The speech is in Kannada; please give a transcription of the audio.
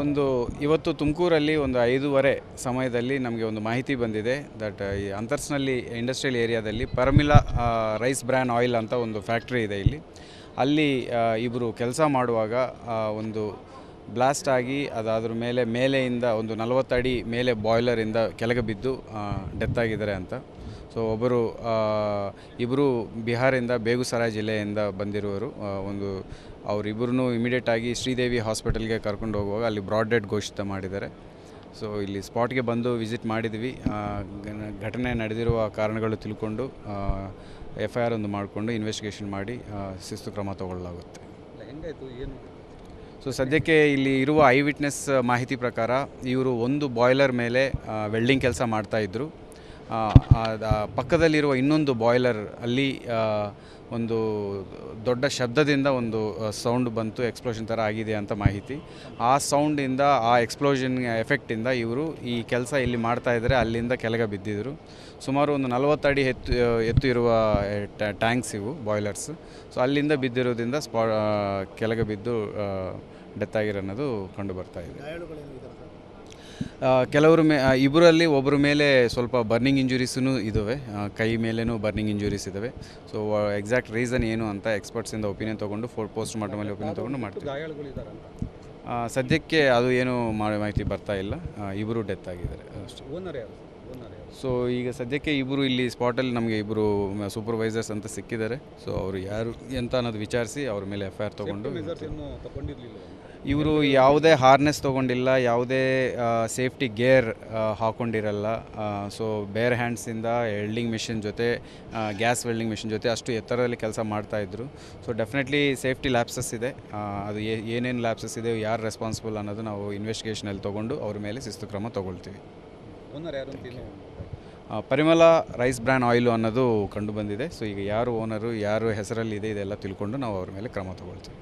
ಒಂದು ಇವತ್ತು ತುಮಕೂರಲ್ಲಿ ಒಂದು 5:30 ಸಮಯದಲ್ಲಿ ನಮಗೆ ಒಂದು ಮಾಹಿತಿ ಬಂದಿದೆ ದಟ್ ಈ ಅಂತರ್ಸ್ನಲ್ಲಿ ಇಂಡಸ್ಟ್ರಿಯಲ್ ಏರಿಯಾದಲ್ಲಿ ಪರಮಿಲಾ ರೈಸ್ ಬ್ರ್ಯಾನ್ ಆಯಿಲ್ ಅಂತ ಒಂದು ಫ್ಯಾಕ್ಟ್ರಿ ಇದೆ ಇಲ್ಲಿ. ಅಲ್ಲಿ ಇಬ್ಬರು ಕೆಲಸ ಮಾಡುವಾಗ ಒಂದು ಬ್ಲಾಸ್ಟ್ ಆಗಿ ಅದಾದ್ರ ಮೇಲೆಯಿಂದ ಒಂದು 40 ಅಡಿ ಮೇಲೆ ಬಾಯ್ಲರಿಂದ ಕೆಳಗೆ ಬಿದ್ದು ಡೆತ್ ಆಗಿದ್ದಾರೆ ಅಂತ. ಸೊ ಇಬ್ಬರು ಬಿಹಾರಿಂದ ಬೇಗುಸರಾಯ್ ಜಿಲ್ಲೆಯಿಂದ ಬಂದಿರುವರು. ಅವರಿಬ್ಬರೂ ಇಮಿಡಿಯೇಟಾಗಿ ಶ್ರೀದೇವಿ ಹಾಸ್ಪಿಟಲ್ಗೆ ಕರ್ಕೊಂಡು ಹೋಗುವಾಗ ಅಲ್ಲಿ ಬ್ರಾಡ್ ಡೆಡ್ ಘೋಷಿತ ಮಾಡಿದ್ದಾರೆ. ಸೊ ಇಲ್ಲಿ ಸ್ಪಾಟ್ಗೆ ಬಂದು ವಿಸಿಟ್ ಮಾಡಿದ್ವಿ. ಘಟನೆ ನಡೆದಿರುವ ಕಾರಣಗಳು ತಿಳ್ಕೊಂಡು FIR ಒಂದು ಮಾಡಿಕೊಂಡು ಇನ್ವೆಸ್ಟಿಗೇಷನ್ ಮಾಡಿ ಶಿಸ್ತು ಕ್ರಮ ತಗೊಳ್ಳಲಾಗುತ್ತೆ. ಸೊ ಸದ್ಯಕ್ಕೆ ಇಲ್ಲಿ ಇರುವ ಐ ವಿಟ್ನೆಸ್ ಮಾಹಿತಿ ಪ್ರಕಾರ ಇವರು ಒಂದು ಬಾಯ್ಲರ್ ಮೇಲೆ ವೆಲ್ಡಿಂಗ್ ಕೆಲಸ ಮಾಡ್ತಾಯಿದ್ರು. ಪಕ್ಕದಲ್ಲಿರುವ ಇನ್ನೊಂದು ಬಾಯ್ಲರ್ ಅಲ್ಲಿ ಒಂದು ದೊಡ್ಡ ಶಬ್ದದಿಂದ ಒಂದು ಸೌಂಡ್ ಬಂತು, ಎಕ್ಸ್ಪ್ಲೋಷನ್ ಥರ ಆಗಿದೆ ಅಂತ ಮಾಹಿತಿ. ಆ ಸೌಂಡಿಂದ, ಆ ಎಕ್ಸ್ಪ್ಲೋಷನ್ ಎಫೆಕ್ಟಿಂದ ಇವರು ಈ ಕೆಲಸ ಇಲ್ಲಿ ಮಾಡ್ತಾಯಿದ್ದಾರೆ ಅಲ್ಲಿಂದ ಕೆಳಗೆ ಬಿದ್ದಿದ್ದರು. ಸುಮಾರು ಒಂದು 40 ಅಡಿ ಎತ್ತು ಇರುವ ಟ್ಯಾಂಕ್ಸ್ ಇವು ಬಾಯ್ಲರ್ಸ್. ಸೊ ಅಲ್ಲಿಂದ ಬಿದ್ದಿರೋದ್ರಿಂದ ಕೆಳಗೆ ಬಿದ್ದು ಡೆತ್ ಆಗಿರೋದು ಕಂಡು ಬರ್ತಾ ಇದೆ. ಇಬ್ಬರಲ್ಲಿ ಒಬ್ಬರ ಮೇಲೆ ಸ್ವಲ್ಪ ಬರ್ನಿಂಗ್ ಇಂಜುರೀಸೂ ಇದ್ದಾವೆ, ಕೈ ಮೇಲೇನೂ ಬರ್ನಿಂಗ್ ಇಂಜುರೀಸ್ ಇದ್ದಾವೆ. ಸೊ ಎಕ್ಸಾಕ್ಟ್ ರೀಸನ್ ಏನು ಅಂತ ಎಕ್ಸ್ಪರ್ಟ್ಸಿಂದ ಒಪಿನಿಯನ್ ತೊಗೊಂಡು ಪೋಸ್ಟ್ ಮಾರ್ಟಮಲ್ಲಿ ಒಪಿನಿಯನ್ ತೊಗೊಂಡು ಮಾಡ್ತೀವಿ. ಸದ್ಯಕ್ಕೆ ಅದು ಏನು ಮಾಹಿತಿ ಬರ್ತಾ ಇಲ್ಲ. ಇಬ್ಬರು ಡೆತ್ ಆಗಿದ್ದಾರೆ ಅಷ್ಟೇ. ಸೊ ಈಗ ಸದ್ಯಕ್ಕೆ ಇಬ್ಬರು ಇಲ್ಲಿ ಸ್ಪಾಟಲ್ಲಿ ನಮಗೆ ಇಬ್ಬರು ಸೂಪರ್ವೈಸರ್ಸ್ ಅಂತ ಸಿಕ್ಕಿದ್ದಾರೆ. ಸೊ ಅವರು ಯಾರು ಎಂತ ಅನ್ನೋದು ವಿಚಾರಿಸಿ ಅವ್ರ ಮೇಲೆ FIR ತೊಗೊಂಡು, ಇವರು ಯಾವುದೇ ಹಾರ್ನೆಸ್ ತೊಗೊಂಡಿಲ್ಲ, ಯಾವುದೇ ಸೇಫ್ಟಿ ಗೇರ್ ಹಾಕ್ಕೊಂಡಿರಲ್ಲ. ಸೊ ಬೇರ್ ಹ್ಯಾಂಡ್ಸಿಂದ ವೆಲ್ಡಿಂಗ್ ಮಿಷಿನ್ ಜೊತೆ, ಗ್ಯಾಸ್ ವೆಲ್ಡಿಂಗ್ ಮಿಷಿನ್ ಜೊತೆ ಅಷ್ಟು ಎತ್ತರದಲ್ಲಿ ಕೆಲಸ ಮಾಡ್ತಾಯಿದ್ರು. ಸೊ ಡೆಫಿನೆಟ್ಲಿ ಸೇಫ್ಟಿ ಲ್ಯಾಪ್ಸಸ್ ಇದೆ. ಅದು ಏನೇನು ಲ್ಯಾಪ್ಸಸ್ ಇದೆ, ಯಾರು ರೆಸ್ಪಾನ್ಸಿಬಲ್ ಅನ್ನೋದು ನಾವು ಇನ್ವೆಸ್ಟಿಗೇಷನಲ್ಲಿ ತೊಗೊಂಡು ಅವ್ರ ಮೇಲೆ ಶಿಸ್ತು ಕ್ರಮ ತೊಗೊಳ್ತೀವಿ. ಪರಿಮಳ ರೈಸ್ ಬ್ರ್ಯಾನ್ ಆಯಿಲು ಅನ್ನೋದು ಕಂಡು ಬಂದಿದೆ. ಸೊ ಈಗ ಯಾರು ಓನರು, ಯಾರು ಹೆಸರಲ್ಲಿದೆ, ಇದೆಲ್ಲ ತಿಳ್ಕೊಂಡು ನಾವು ಅವ್ರ ಮೇಲೆ ಕ್ರಮ ತೊಗೊಳ್ತೀವಿ.